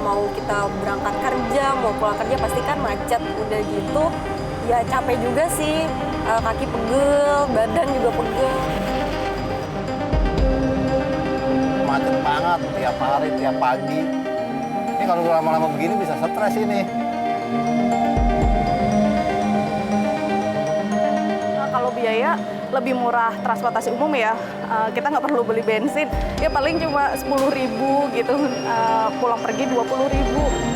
mau kita berangkat kerja, mau pulang kerja pasti kan macet. Udah gitu ya capek juga sih, kaki pegel, badan juga pegel. Macet banget tiap hari, tiap pagi. Ini kalau lama-lama begini bisa stres ini. Kalau biaya lebih murah transportasi umum ya, kita nggak perlu beli bensin, ya paling cuma 10.000 gitu, pulang pergi 20.000.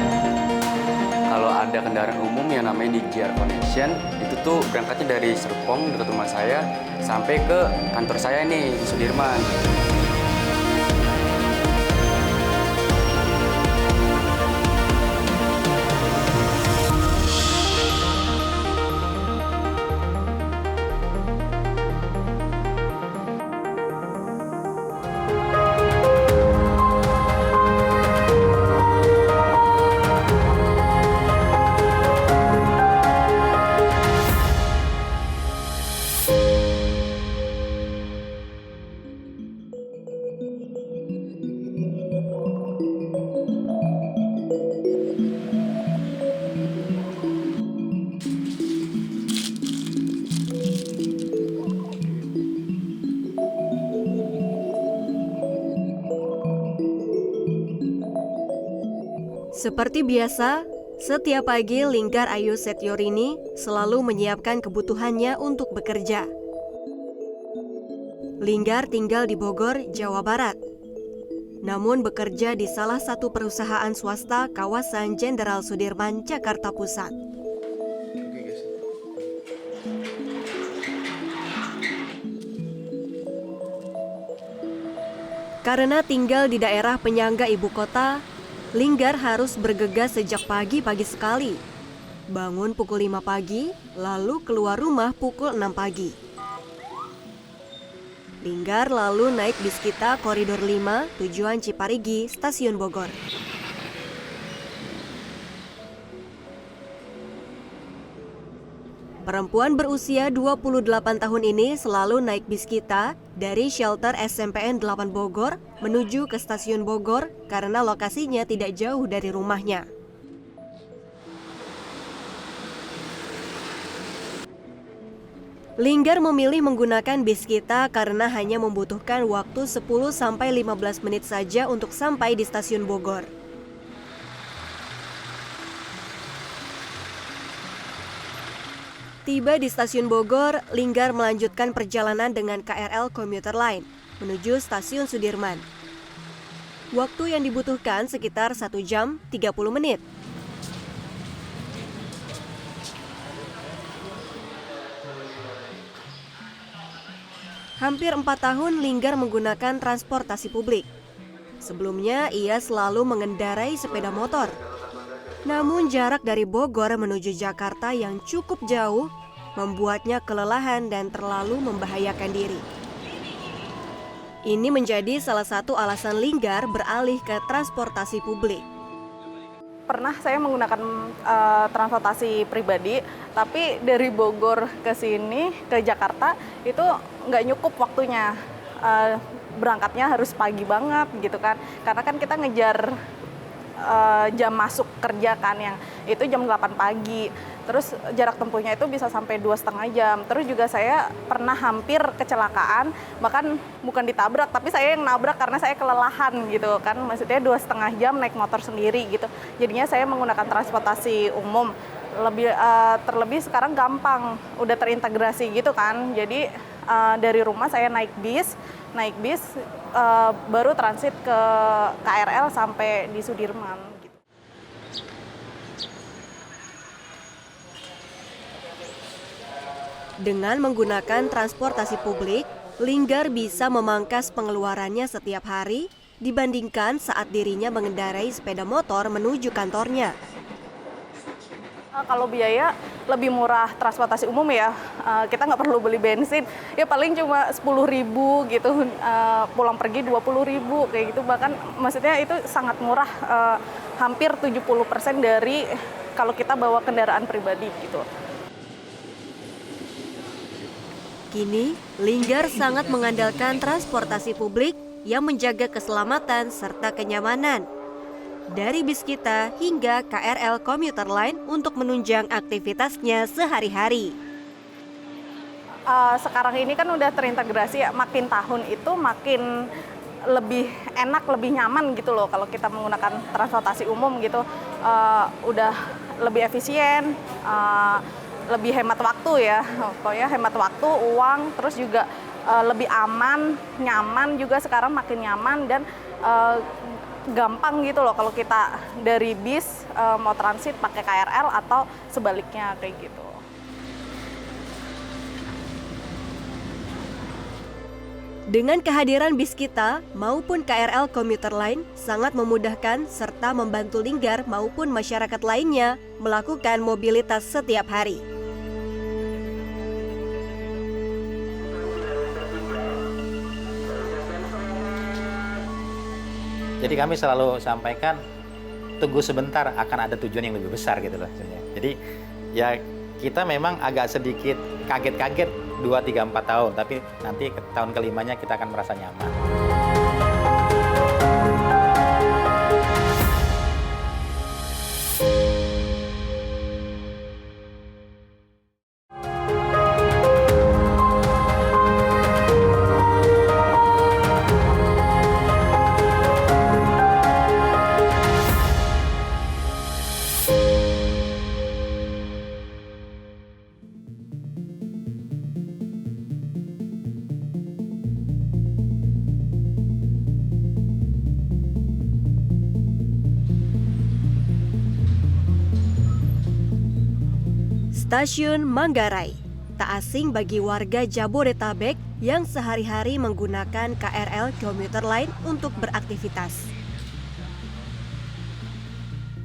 Kalau ada kendaraan umum yang namanya di JR Connection, itu tuh berangkatnya dari Serpong dekat rumah saya sampai ke kantor saya nih di Sudirman. Seperti biasa, setiap pagi Linggar Ayu Setiorini selalu menyiapkan kebutuhannya untuk bekerja. Linggar tinggal di Bogor, Jawa Barat. Namun bekerja di salah satu perusahaan swasta kawasan Jenderal Sudirman, Jakarta Pusat. Karena tinggal di daerah penyangga ibu kota, Linggar harus bergegas sejak pagi-pagi sekali. Bangun pukul 5 pagi, lalu keluar rumah pukul 6 pagi. Linggar lalu naik bis kita Koridor 5 tujuan Ciparigi, Stasiun Bogor. Perempuan berusia 28 tahun ini selalu naik bis kita dari shelter SMPN 8 Bogor menuju ke Stasiun Bogor karena lokasinya tidak jauh dari rumahnya. Linggar memilih menggunakan bis kita karena hanya membutuhkan waktu 10-15 menit saja untuk sampai di Stasiun Bogor. Tiba di Stasiun Bogor, Linggar melanjutkan perjalanan dengan KRL Komuter Line menuju Stasiun Sudirman. Waktu yang dibutuhkan sekitar 1 jam 30 menit. Hampir 4 tahun Linggar menggunakan transportasi publik. Sebelumnya ia selalu mengendarai sepeda motor. Namun jarak dari Bogor menuju Jakarta yang cukup jauh membuatnya kelelahan dan terlalu membahayakan diri. Ini menjadi salah satu alasan Linggar beralih ke transportasi publik. Pernah saya menggunakan transportasi pribadi, tapi dari Bogor ke sini, ke Jakarta, itu nggak nyukup waktunya. Berangkatnya harus pagi banget gitu kan, karena kan kita ngejar jam masuk kerja kan, yang itu jam 8 pagi. Terus jarak tempuhnya itu bisa sampai 2,5 jam. Terus juga saya pernah hampir kecelakaan, bahkan bukan ditabrak, tapi saya yang nabrak karena saya kelelahan gitu kan. Maksudnya 2,5 jam naik motor sendiri gitu. Jadinya saya menggunakan transportasi umum. Terlebih sekarang gampang, udah terintegrasi gitu kan. Jadi dari rumah saya naik bis baru transit ke KRL sampai di Sudirman. Gitu. Dengan menggunakan transportasi publik, Linggar bisa memangkas pengeluarannya setiap hari dibandingkan saat dirinya mengendarai sepeda motor menuju kantornya. Kalau biaya lebih murah transportasi umum ya, kita nggak perlu beli bensin, ya paling cuma 10.000 gitu, pulang pergi 20.000 kayak gitu. Bahkan maksudnya itu sangat murah, hampir 70% dari kalau kita bawa kendaraan pribadi gitu. Kini, Linggar sangat mengandalkan transportasi publik yang menjaga keselamatan serta kenyamanan. dari Biskita hingga KRL Komuter Line untuk menunjang aktivitasnya sehari-hari. Sekarang ini kan udah terintegrasi ya, makin tahun itu makin lebih enak, lebih nyaman gitu loh kalau kita menggunakan transportasi umum gitu. Udah lebih efisien, lebih hemat waktu ya, pokoknya hemat waktu, uang, terus juga lebih aman, nyaman juga sekarang makin nyaman dan gampang gitu loh kalau kita dari bis mau transit pakai KRL atau sebaliknya kayak gitu. Dengan kehadiran Biskita maupun KRL Komuter Line sangat memudahkan serta membantu Linggar maupun masyarakat lainnya melakukan mobilitas setiap hari. Jadi kami selalu sampaikan, tunggu sebentar akan ada tujuan yang lebih besar gitu loh. Jadi ya kita memang agak sedikit kaget-kaget 2, 3, 4 tahun, tapi nanti tahun kelimanya kita akan merasa nyaman. Stasiun Manggarai tak asing bagi warga Jabodetabek yang sehari-hari menggunakan KRL Komuter Line untuk beraktivitas.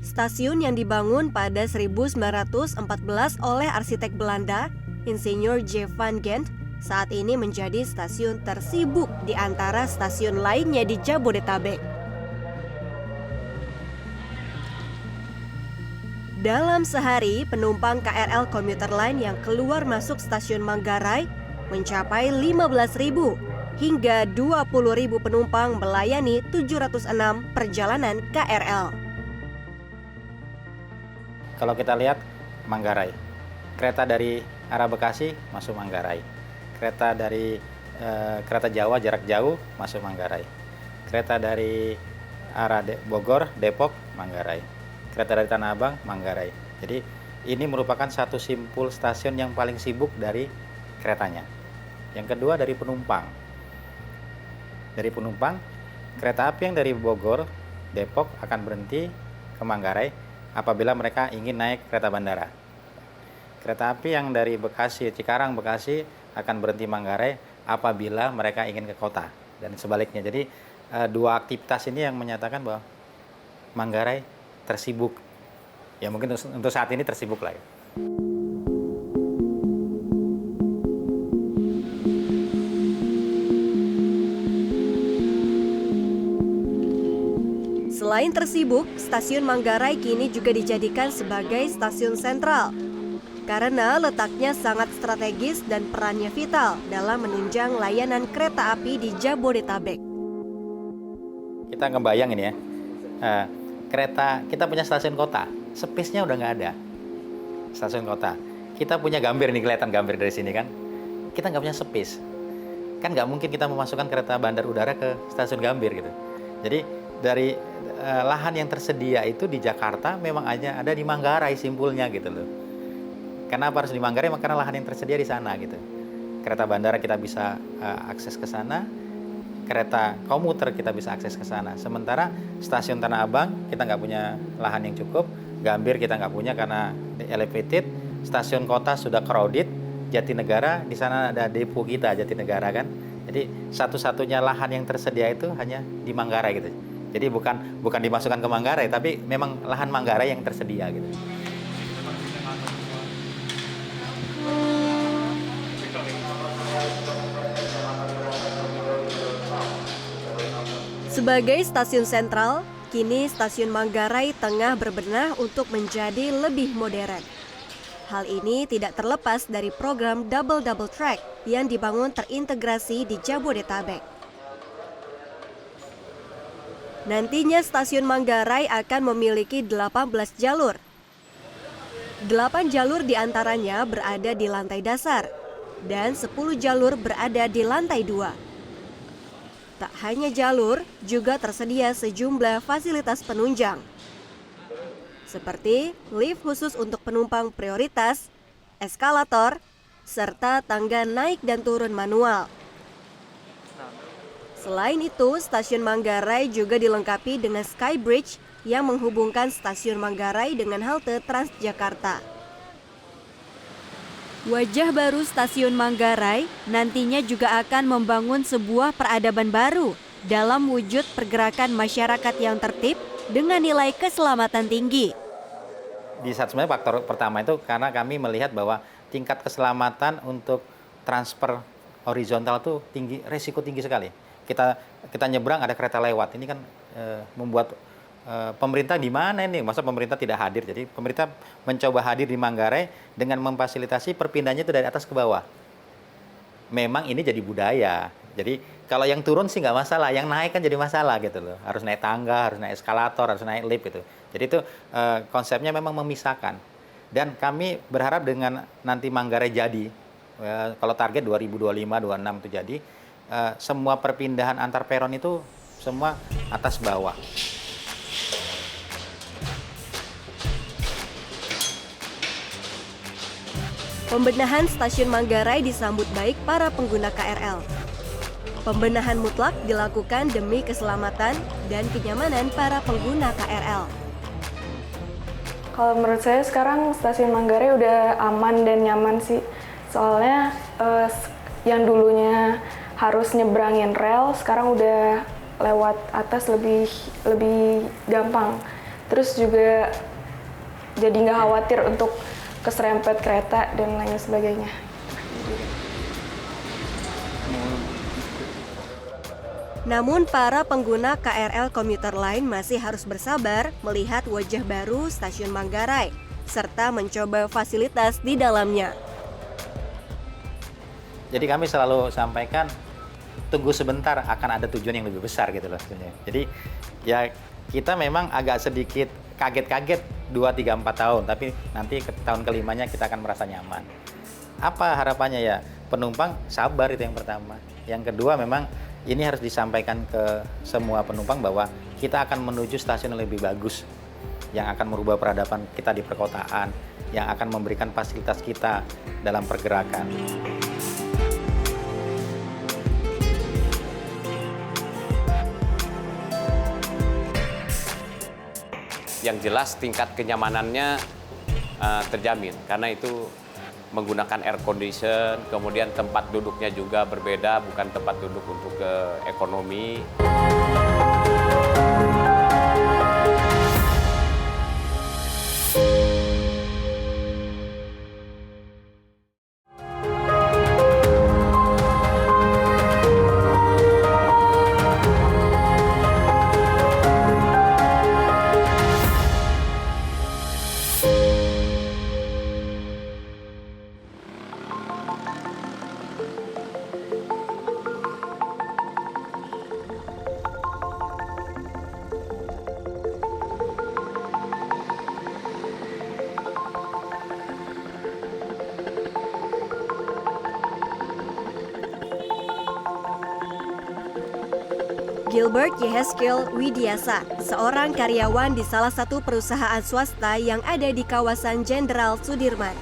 Stasiun yang dibangun pada 1914 oleh arsitek Belanda, Insinyur J. van Gent, saat ini menjadi stasiun tersibuk di antara stasiun lainnya di Jabodetabek. Dalam sehari, penumpang KRL Komuter Line yang keluar masuk stasiun Manggarai mencapai 15.000 hingga 20.000 penumpang melayani 706 perjalanan KRL. Kalau kita lihat Manggarai, kereta dari arah Bekasi masuk Manggarai, kereta dari kereta Jawa jarak jauh masuk Manggarai, kereta dari arah Bogor, Depok, Manggarai, kereta dari Tanah Abang, Manggarai. Jadi ini merupakan satu simpul stasiun yang paling sibuk dari keretanya. Yang kedua dari penumpang. Dari penumpang, kereta api yang dari Bogor, Depok akan berhenti ke Manggarai apabila mereka ingin naik kereta bandara. Kereta api yang dari Bekasi, Cikarang, Bekasi akan berhenti Manggarai apabila mereka ingin ke kota dan sebaliknya. Jadi dua aktivitas ini yang menyatakan bahwa Manggarai tersibuk. Ya mungkin untuk saat ini tersibuk lah ya. Selain tersibuk, stasiun Manggarai kini juga dijadikan sebagai stasiun sentral karena letaknya sangat strategis dan perannya vital dalam menunjang layanan kereta api di Jabodetabek. Kita ngebayang ini ya, kereta, kita punya stasiun kota, space-nya udah nggak ada. Stasiun kota, kita punya Gambir nih, kelihatan Gambir dari sini kan. Kita nggak punya space. Kan nggak mungkin kita memasukkan kereta bandar udara ke stasiun Gambir gitu. Jadi dari lahan yang tersedia itu di Jakarta memang hanya ada di Manggarai simpulnya gitu loh. Kenapa harus di Manggarai? Karena lahan yang tersedia di sana gitu. Kereta bandara kita bisa akses ke sana, kereta komuter kita bisa akses ke sana. Sementara stasiun Tanah Abang kita nggak punya lahan yang cukup, Gambir kita nggak punya karena elevated, stasiun kota sudah crowded, Jatinegara di sana ada depo kita Jatinegara kan. Jadi satu-satunya lahan yang tersedia itu hanya di Manggarai gitu. Jadi bukan dimasukkan ke Manggarai, tapi memang lahan Manggarai yang tersedia gitu. Sebagai stasiun sentral, kini stasiun Manggarai tengah berbenah untuk menjadi lebih modern. Hal ini tidak terlepas dari program Double Track yang dibangun terintegrasi di Jabodetabek. Nantinya stasiun Manggarai akan memiliki 18 jalur. 8 jalur diantaranya berada di lantai dasar dan 10 jalur berada di lantai 2. Tak hanya jalur, juga tersedia sejumlah fasilitas penunjang. Seperti lift khusus untuk penumpang prioritas, eskalator, serta tangga naik dan turun manual. Selain itu, stasiun Manggarai juga dilengkapi dengan Skybridge yang menghubungkan stasiun Manggarai dengan halte Transjakarta. Wajah baru stasiun Manggarai nantinya juga akan membangun sebuah peradaban baru dalam wujud pergerakan masyarakat yang tertib dengan nilai keselamatan tinggi. Di saat sebenarnya faktor pertama itu karena kami melihat bahwa tingkat keselamatan untuk transfer horizontal itu tinggi, resiko tinggi sekali. Kita nyebrang ada kereta lewat, ini kan membuat pemerintah di mana ini? Masa pemerintah tidak hadir? Jadi pemerintah mencoba hadir di Manggarai dengan memfasilitasi perpindahannya itu dari atas ke bawah. Memang ini jadi budaya. Jadi kalau yang turun sih nggak masalah, yang naik kan jadi masalah gitu loh. Harus naik tangga, harus naik eskalator, harus naik lift gitu. Jadi itu konsepnya memang memisahkan. Dan kami berharap dengan nanti Manggarai jadi, kalau target 2025-26 itu jadi, semua perpindahan antar peron itu semua atas bawah. Pembenahan stasiun Manggarai disambut baik para pengguna KRL. Pembenahan mutlak dilakukan demi keselamatan dan kenyamanan para pengguna KRL. Kalau menurut saya sekarang stasiun Manggarai udah aman dan nyaman sih. Soalnya yang dulunya harus nyebrangin rel, sekarang udah lewat atas lebih gampang. Terus juga jadi nggak khawatir untuk keserempet kereta dan lain sebagainya. Namun para pengguna KRL komuter lain masih harus bersabar melihat wajah baru stasiun Manggarai serta mencoba fasilitas di dalamnya. Jadi kami selalu sampaikan tunggu sebentar, akan ada tujuan yang lebih besar gitu loh sebenarnya. Jadi ya kita memang agak sedikit kaget-kaget 2, 3, 4 tahun, tapi nanti ke tahun kelimanya kita akan merasa nyaman. Apa harapannya ya? Penumpang sabar, itu yang pertama. Yang kedua memang ini harus disampaikan ke semua penumpang bahwa kita akan menuju stasiun yang lebih bagus, yang akan merubah peradaban kita di perkotaan, yang akan memberikan fasilitas kita dalam pergerakan. Yang jelas tingkat kenyamanannya terjamin karena itu menggunakan air condition, kemudian tempat duduknya juga berbeda, bukan tempat duduk untuk ekonomi. Gilbert Yehezkiel Widiasa, seorang karyawan di salah satu perusahaan swasta yang ada di kawasan Jenderal Sudirman.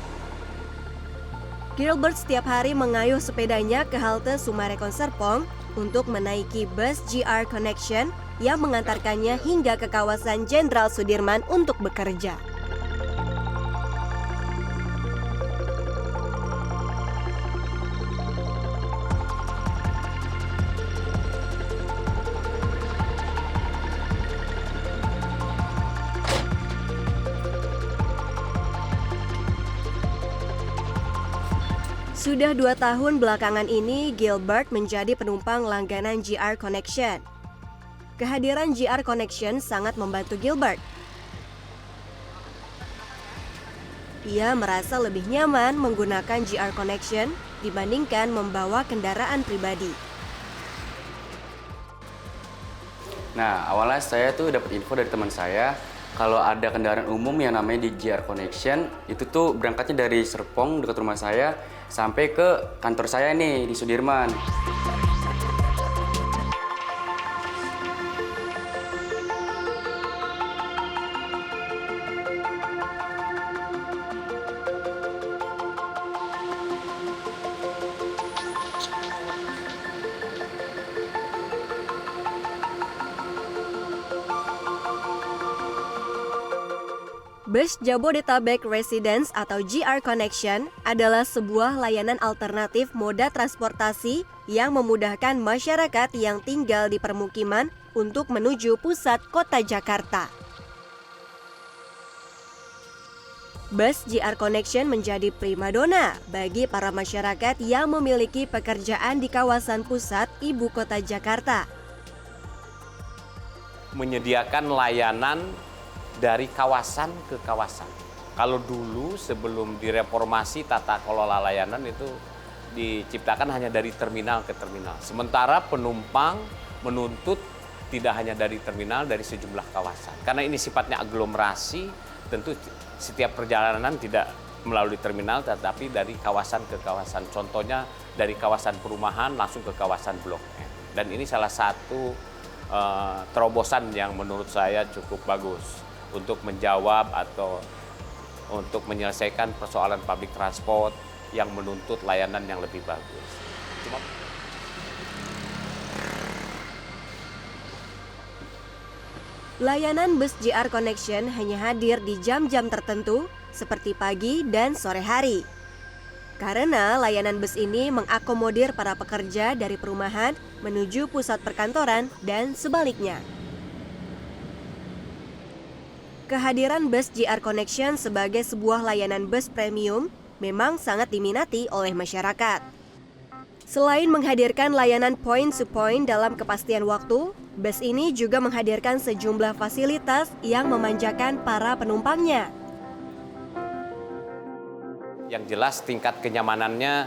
Gilbert setiap hari mengayuh sepedanya ke halte Sumarekon Serpong untuk menaiki bus GR Connection yang mengantarkannya hingga ke kawasan Jenderal Sudirman untuk bekerja. Sudah 2 tahun belakangan ini, Gilbert menjadi penumpang langganan GR Connection. Kehadiran GR Connection sangat membantu Gilbert. Ia merasa lebih nyaman menggunakan GR Connection dibandingkan membawa kendaraan pribadi. Nah, awalnya saya tuh dapat info dari teman saya kalau ada kendaraan umum yang namanya di JR Connection, itu tuh berangkatnya dari Serpong dekat rumah saya sampai ke kantor saya nih di Sudirman. Bus Jabodetabek Residence atau JR Connection adalah sebuah layanan alternatif moda transportasi yang memudahkan masyarakat yang tinggal di permukiman untuk menuju pusat kota Jakarta. Bus JR Connection menjadi primadona bagi para masyarakat yang memiliki pekerjaan di kawasan pusat ibu kota Jakarta. Menyediakan layanan dari kawasan ke kawasan. Kalau dulu sebelum direformasi tata kelola layanan itu diciptakan hanya dari terminal ke terminal. Sementara penumpang menuntut tidak hanya dari terminal, dari sejumlah kawasan. Karena ini sifatnya aglomerasi, tentu setiap perjalanan tidak melalui terminal tetapi dari kawasan ke kawasan. Contohnya dari kawasan perumahan langsung ke kawasan Blok M. Dan ini salah satu terobosan yang menurut saya cukup bagus untuk menjawab atau untuk menyelesaikan persoalan public transport yang menuntut layanan yang lebih bagus. Layanan bus JR Connection hanya hadir di jam-jam tertentu seperti pagi dan sore hari. Karena layanan bus ini mengakomodir para pekerja dari perumahan menuju pusat perkantoran dan sebaliknya. Kehadiran bus JR Connection sebagai sebuah layanan bus premium memang sangat diminati oleh masyarakat. Selain menghadirkan layanan point-to-point dalam kepastian waktu, bus ini juga menghadirkan sejumlah fasilitas yang memanjakan para penumpangnya. Yang jelas tingkat kenyamanannya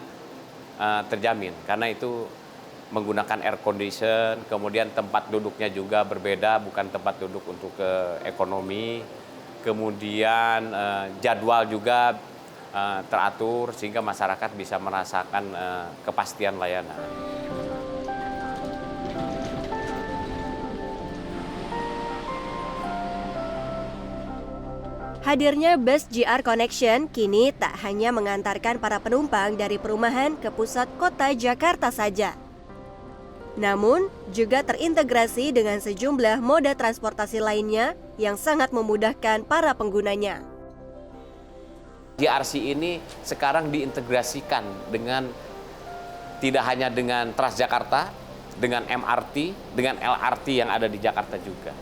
terjamin karena itu menggunakan air condition, kemudian tempat duduknya juga berbeda, bukan tempat duduk untuk ekonomi, kemudian jadwal juga teratur sehingga masyarakat bisa merasakan kepastian layanan. Hadirnya bus JR Connection kini tak hanya mengantarkan para penumpang dari perumahan ke pusat kota Jakarta saja. Namun, juga terintegrasi dengan sejumlah moda transportasi lainnya yang sangat memudahkan para penggunanya. JRC ini sekarang diintegrasikan dengan tidak hanya dengan Transjakarta, dengan MRT, dengan LRT yang ada di Jakarta juga.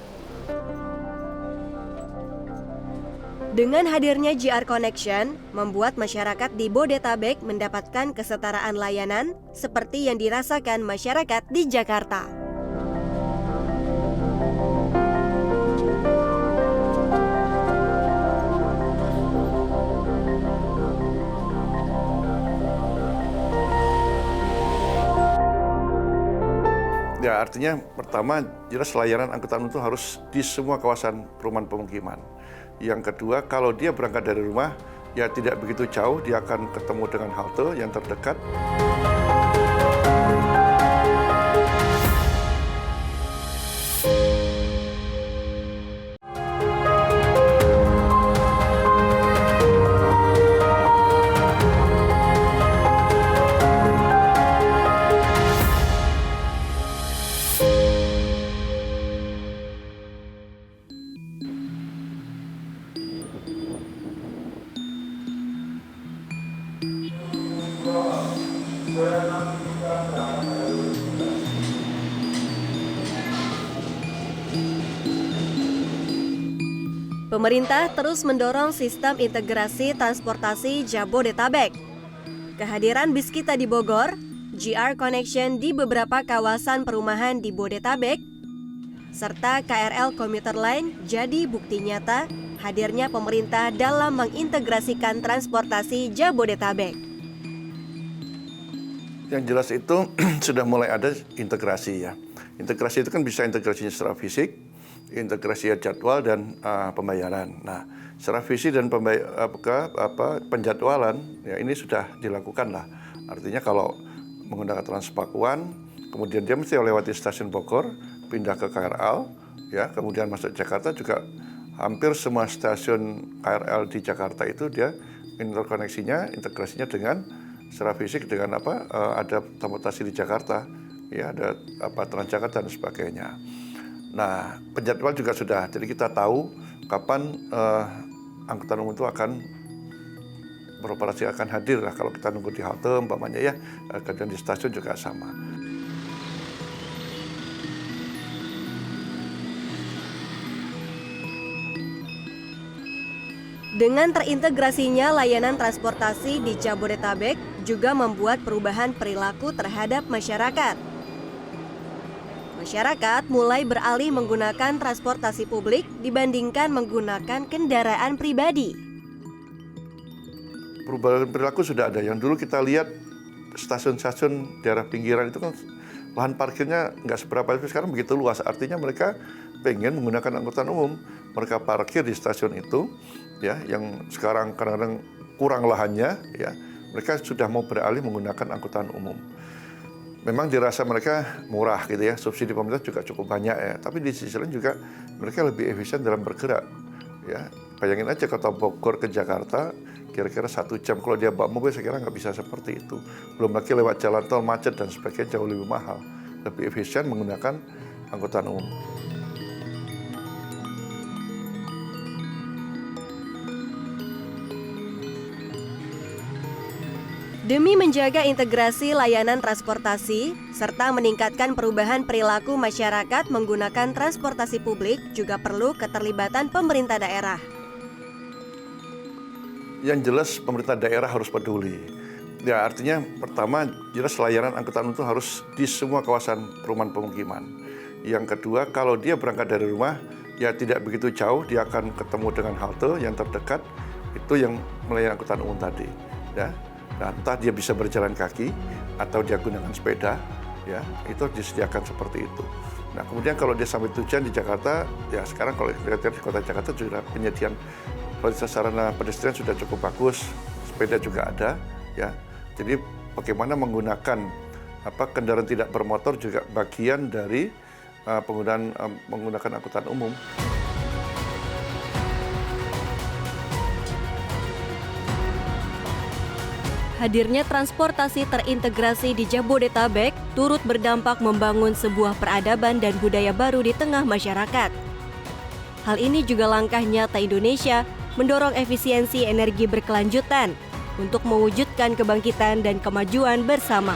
Dengan hadirnya JR Connection, membuat masyarakat di Bodetabek mendapatkan kesetaraan layanan seperti yang dirasakan masyarakat di Jakarta. Ya, artinya pertama jelas layanan angkutan umum itu harus di semua kawasan perumahan pemukiman. Yang kedua, kalau dia berangkat dari rumah, ya tidak begitu jauh, dia akan ketemu dengan halte yang terdekat. Pemerintah terus mendorong sistem integrasi transportasi Jabodetabek. Kehadiran bis kita di Bogor, JR Connection di beberapa kawasan perumahan di Bodetabek, serta KRL Komuter Line jadi bukti nyata hadirnya pemerintah dalam mengintegrasikan transportasi Jabodetabek. Yang jelas itu sudah mulai ada integrasi ya. Integrasi itu kan bisa integrasinya secara fisik, integrasi jadwal dan pembayaran. Nah, secara fisik dan penjadwalan ya ini sudah dilakukan lah. Artinya kalau menggunakan Transpakuan, kemudian dia mesti lewati stasiun Bogor, pindah ke KRL, ya, kemudian masuk Jakarta juga hampir semua stasiun KRL di Jakarta itu dia interkoneksinya, integrasinya dengan secara fisik dengan ada transportasi di Jakarta, ya ada Transjakarta dan sebagainya. Nah, penjadwal juga sudah, jadi kita tahu kapan angkutan umum itu akan beroperasi, akan hadir lah. Kalau kita nunggu di halte umpamanya ya, kemudian di stasiun juga sama. Dengan terintegrasinya layanan transportasi di Jabodetabek juga membuat perubahan perilaku terhadap masyarakat. Masyarakat mulai beralih menggunakan transportasi publik dibandingkan menggunakan kendaraan pribadi. Perubahan perilaku sudah ada. Yang dulu kita lihat stasiun-stasiun daerah pinggiran itu kan lahan parkirnya nggak seberapa, tapi sekarang begitu luas. Artinya mereka pengen menggunakan angkutan umum. Mereka parkir di stasiun itu, ya, yang sekarang kadang-kadang kurang lahannya, ya, mereka sudah mau beralih menggunakan angkutan umum. Memang dirasa mereka murah gitu ya, subsidi pemerintah juga cukup banyak ya, tapi di sisi lain juga mereka lebih efisien dalam bergerak. Ya, bayangin aja kota Bogor ke Jakarta, kira-kira 1 jam. Kalau dia bawa mobil, saya kira nggak bisa seperti itu. Belum lagi lewat jalan tol macet dan sebagainya, jauh lebih mahal. Lebih efisien menggunakan angkutan umum. Demi menjaga integrasi layanan transportasi, serta meningkatkan perubahan perilaku masyarakat menggunakan transportasi publik, juga perlu keterlibatan pemerintah daerah. Yang jelas pemerintah daerah harus peduli. Ya, artinya pertama jelas layanan angkutan umum itu harus di semua kawasan perumahan pemukiman. Yang kedua, kalau dia berangkat dari rumah, ya tidak begitu jauh, dia akan ketemu dengan halte yang terdekat, itu yang melayani angkutan umum tadi. Ya. Nah, entah dia bisa berjalan kaki atau dia gunakan sepeda, ya itu disediakan seperti itu. Nah, kemudian kalau dia sampai tujuan di Jakarta, ya sekarang kalau kita lihat di kota Jakarta juga penyediaan fasilitas sarana pedestrian sudah cukup bagus, sepeda juga ada, ya. Jadi bagaimana menggunakan kendaraan tidak bermotor juga bagian dari menggunakan angkutan umum. Hadirnya transportasi terintegrasi di Jabodetabek turut berdampak membangun sebuah peradaban dan budaya baru di tengah masyarakat. Hal ini juga langkah nyata Indonesia mendorong efisiensi energi berkelanjutan untuk mewujudkan kebangkitan dan kemajuan bersama.